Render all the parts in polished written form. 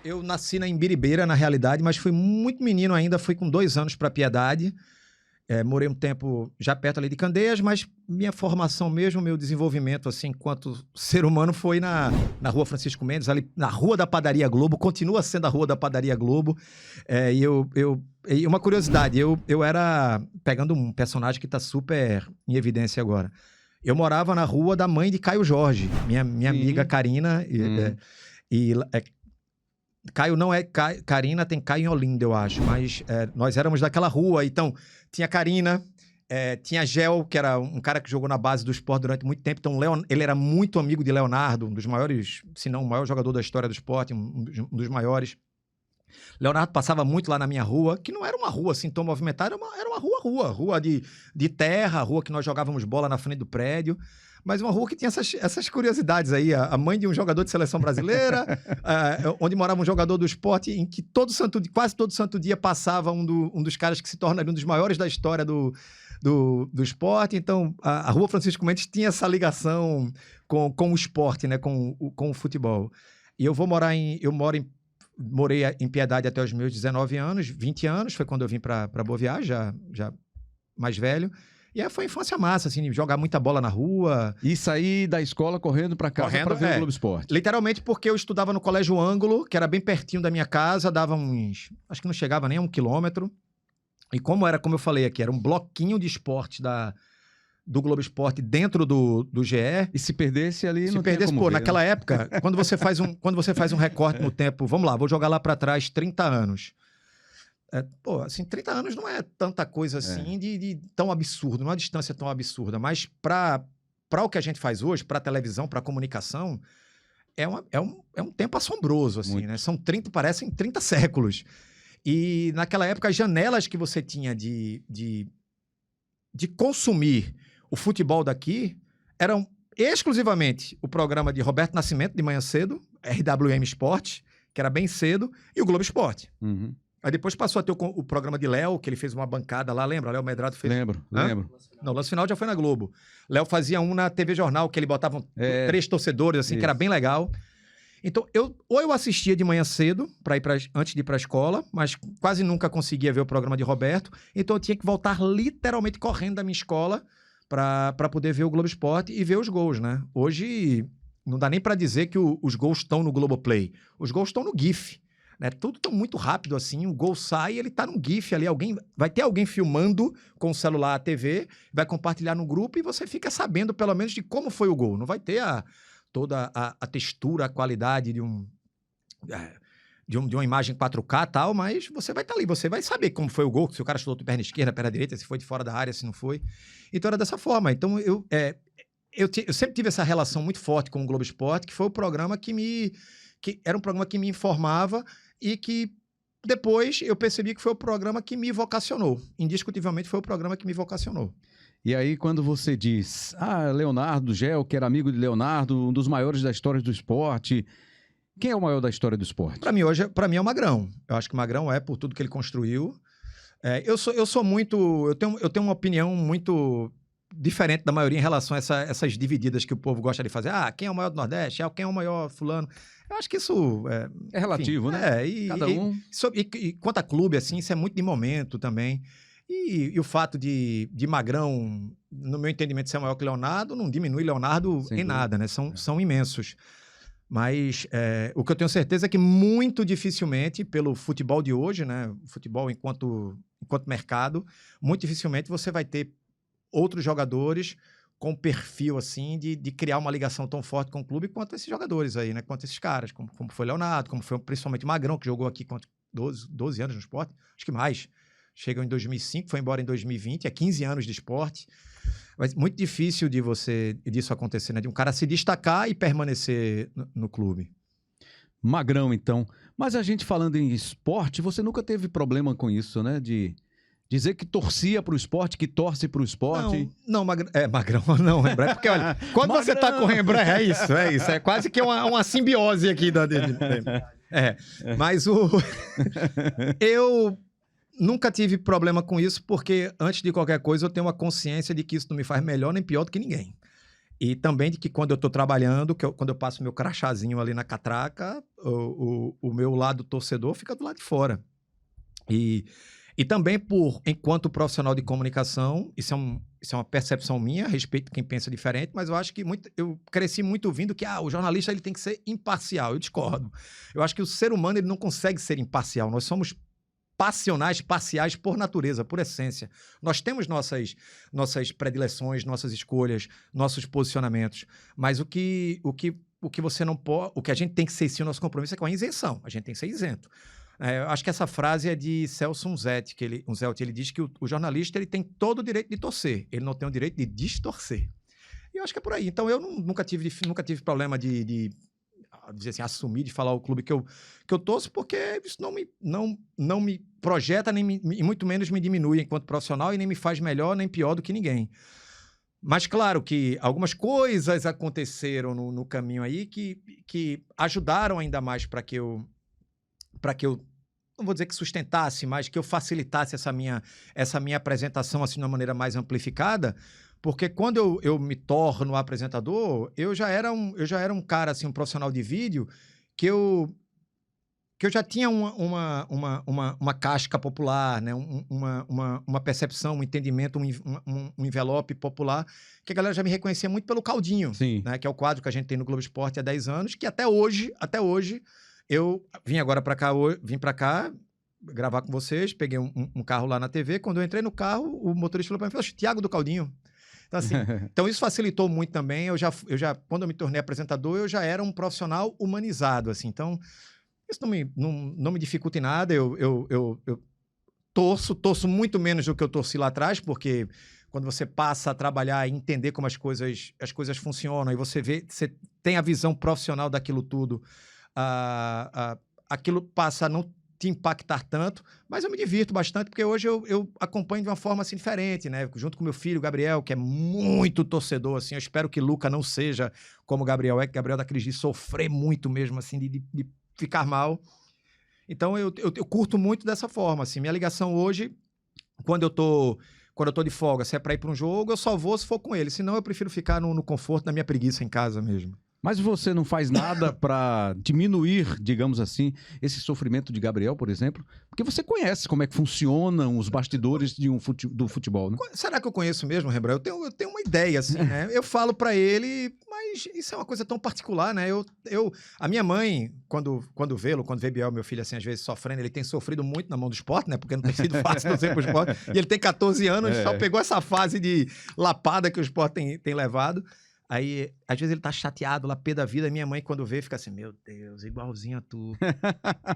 Eu nasci na Imbiribeira, na realidade, mas fui muito menino ainda, fui com 2 anos para Piedade. Morei um tempo já perto ali de Candeias, mas minha formação mesmo, meu desenvolvimento assim, enquanto ser humano foi na Rua Francisco Mendes, ali na Rua da Padaria Globo, continua sendo a Rua da Padaria Globo. E uma curiosidade, eu era, pegando um personagem que está super em evidência agora, eu morava na rua da mãe de Caio Jorge, minha amiga Karina, Caio não é Karina, tem Caio em Olinda, eu acho, mas nós éramos daquela rua, então tinha Karina, tinha Gel, que era um cara que jogou na base do esporte durante muito tempo, então ele era muito amigo de Leonardo, um dos maiores, se não o maior jogador da história do esporte, um dos maiores. Leonardo passava muito lá na minha rua, que não era uma rua assim tão movimentada, era uma rua de terra, rua que nós jogávamos bola na frente do prédio, mas uma rua que tinha essas curiosidades aí, a mãe de um jogador de seleção brasileira, onde morava um jogador do esporte, em que quase todo santo dia passava um dos caras que se tornaria um dos maiores da história do esporte. Então a Rua Francisco Mendes tinha essa ligação com o esporte, né, com o futebol. E morei em Piedade até os meus 19 anos, 20 anos, foi quando eu vim para Boa Viagem, já mais velho. E aí foi infância massa, assim, jogar muita bola na rua. E sair da escola correndo para casa para ver o Globo Esporte. Literalmente porque eu estudava no Colégio Ângulo, que era bem pertinho da minha casa, dava acho que não chegava nem a 1 quilômetro. E como eu falei aqui, era um bloquinho de esporte do Globo Esporte dentro do GE. E se perdesse ali, não tinha como ver, naquela época, quando você faz um recorte no tempo, vamos lá, vou jogar lá para trás 30 anos. Assim, 30 anos não é tanta coisa assim de tão absurdo, não é uma distância tão absurda, mas para o que a gente faz hoje, para a televisão, para a comunicação, é um tempo assombroso, assim, né? Parecem 30 séculos. E naquela época, as janelas que você tinha de consumir o futebol daqui eram exclusivamente o programa de Roberto Nascimento, de manhã cedo, RWM Esporte, que era bem cedo, e o Globo Esporte. Uhum. Aí depois passou a ter o programa de Léo, que ele fez uma bancada lá, lembra? Léo Medrado fez... Lembro. Não, o lance final já foi na Globo. Léo fazia um na TV Jornal, que ele botava 3 torcedores, assim, que era bem legal. Então, ou eu assistia de manhã cedo, antes de ir para a escola, mas quase nunca conseguia ver o programa de Roberto, então eu tinha que voltar literalmente correndo da minha escola para poder ver o Globo Esporte e ver os gols, né? Hoje, não dá nem para dizer que os gols estão no Globoplay. Os gols estão no GIF. Né? Tudo tão muito rápido assim, o gol sai, ele tá num GIF ali, vai ter alguém filmando com o celular, a TV, vai compartilhar no grupo e você fica sabendo pelo menos de como foi o gol. Não vai ter toda a textura, a qualidade de uma imagem 4K e tal, mas você vai estar ali, você vai saber como foi o gol, se o cara chutou de perna esquerda, perna direita, se foi de fora da área, se não foi. Então era dessa forma. Então eu sempre tive essa relação muito forte com o Globo Esporte, que foi o programa que era um programa que me informava e que depois eu percebi que foi o programa que me vocacionou. Indiscutivelmente foi o programa que me vocacionou. E aí quando você diz, Leonardo Gel, que era amigo de Leonardo, um dos maiores da história do esporte, quem é o maior da história do esporte? Para mim é o Magrão. Eu acho que o Magrão por tudo que ele construiu. Eu tenho uma opinião muito diferente da maioria em relação a essas divididas que o povo gosta de fazer. Quem é o maior do Nordeste? Quem é o maior fulano? Eu acho que isso... é relativo, enfim, né? Cada um... E quanto a clube, assim, isso é muito de momento também. E o fato de Magrão, no meu entendimento, ser maior que Leonardo, não diminui Leonardo em nada, né? São imensos. Mas o que eu tenho certeza é que muito dificilmente, pelo futebol de hoje, né? O futebol enquanto mercado, muito dificilmente você vai ter outros jogadores com perfil, assim, de criar uma ligação tão forte com o clube quanto esses jogadores aí, né? Quanto esses caras, como foi Leonardo, como foi principalmente Magrão, que jogou aqui 12 anos no esporte, acho que mais. Chegou em 2005, foi embora em 2020, 15 anos de esporte. Mas muito difícil disso acontecer, né? De um cara se destacar e permanecer no clube. Magrão, então. Mas a gente falando em esporte, você nunca teve problema com isso, né? De dizer que torcia para o esporte, que torce para o esporte. Não, Magrão não, Rembrandt. Porque, olha, quando você tá com o Rembrandt, é isso. É quase que uma simbiose aqui dele. Mas eu nunca tive problema com isso, porque antes de qualquer coisa eu tenho uma consciência de que isso não me faz melhor nem pior do que ninguém. E também de que quando eu estou trabalhando, quando eu passo meu crachazinho ali na catraca, o meu lado torcedor fica do lado de fora. E também enquanto profissional de comunicação, isso é uma percepção minha, a respeito de quem pensa diferente, mas eu acho que eu cresci muito ouvindo que o jornalista ele tem que ser imparcial. Eu discordo. Eu acho que o ser humano ele não consegue ser imparcial. Nós somos passionais, parciais por natureza, por essência. Nós temos nossas predileções, nossas escolhas, nossos posicionamentos, mas o que você não pode, o que a gente tem que ser sim, o nosso compromisso é com a isenção. A gente tem que ser isento. Eu acho que essa frase é de Celso Unzelt, ele diz que o jornalista ele tem todo o direito de torcer, ele não tem o direito de distorcer. E eu acho que é por aí. Então, eu nunca tive problema de dizer assim, assumir, de falar o clube que eu torço, porque isso não me projeta, e muito menos me diminui enquanto profissional e nem me faz melhor nem pior do que ninguém. Mas, claro, que algumas coisas aconteceram no caminho aí que ajudaram ainda mais para que eu não vou dizer que sustentasse, mas que eu facilitasse essa minha apresentação assim de uma maneira mais amplificada, porque quando eu me torno apresentador, eu já era um cara, assim, um profissional de vídeo, que eu já tinha uma casca popular, né? uma percepção, um entendimento, um envelope popular, que a galera já me reconhecia muito pelo Caldinho, né? Que é o quadro que a gente tem no Globo Esporte há 10 anos, que até hoje, eu vim para cá gravar com vocês, peguei um carro lá na TV, quando eu entrei no carro, o motorista falou para mim, Thiago do Caldinho. Então, assim, então isso facilitou muito também, eu já, quando eu me tornei apresentador, eu já era um profissional humanizado, assim, então isso não me dificulta em nada, eu torço muito menos do que eu torci lá atrás, porque quando você passa a trabalhar e entender como as coisas funcionam, e você tem a visão profissional daquilo tudo, aquilo passa a não te impactar tanto, mas eu me divirto bastante, porque hoje eu acompanho de uma forma assim diferente, né? Junto com meu filho, Gabriel, que é muito torcedor, assim, eu espero que Luca não seja como o Gabriel é, que Gabriel daqueles de sofrer muito mesmo, assim, de ficar mal. Então, eu curto muito dessa forma, assim, minha ligação hoje, quando eu tô de folga, se é para ir para um jogo, eu só vou se for com ele, senão eu prefiro ficar no conforto da minha preguiça em casa mesmo. Mas você não faz nada para diminuir, digamos assim, esse sofrimento de Gabriel, por exemplo? Porque você conhece como é que funcionam os bastidores do futebol, né? Será que eu conheço mesmo, Rembrandt? Eu tenho uma ideia, assim, né? Eu falo para ele, mas isso é uma coisa tão particular, né? A minha mãe, quando vê Biel, meu filho, assim, às vezes sofrendo, ele tem sofrido muito na mão do esporte, né? Porque não tem sido fácil não ser pro esporte. E ele tem 14 anos, só pegou essa fase de lapada que o esporte tem levado. Aí, às vezes ele tá chateado lá, pé da vida, minha mãe quando vê fica assim, meu Deus, igualzinho a tu.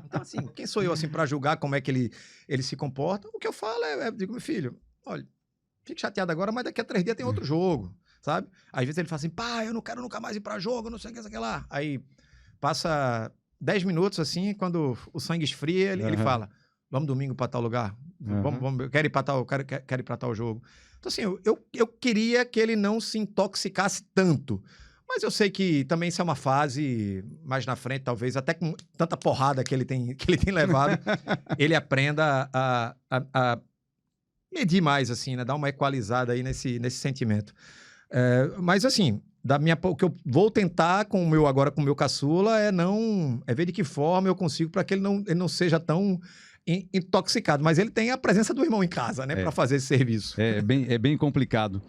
Então assim, quem sou eu assim para julgar como é que ele se comporta? O que eu falo digo, meu filho, olha, fique chateado agora, mas daqui a 3 dias tem outro jogo, sabe? Às vezes ele fala assim, pai, eu não quero nunca mais ir pra jogo, não sei o que lá. Aí passa 10 minutos assim, quando o sangue esfria, ele fala, vamos domingo pra tal lugar? Vamos, quero ir pra tal jogo. Então, assim, eu queria que ele não se intoxicasse tanto. Mas eu sei que também isso é uma fase mais na frente, talvez, até com tanta porrada que ele tem levado, ele aprenda a medir mais, assim, né? Dar uma equalizada aí nesse sentimento. Mas, assim, o que eu vou tentar agora com o meu caçula é ver de que forma eu consigo para que ele não seja tão intoxicado, mas ele tem a presença do irmão em casa, né, para fazer esse serviço. É bem complicado.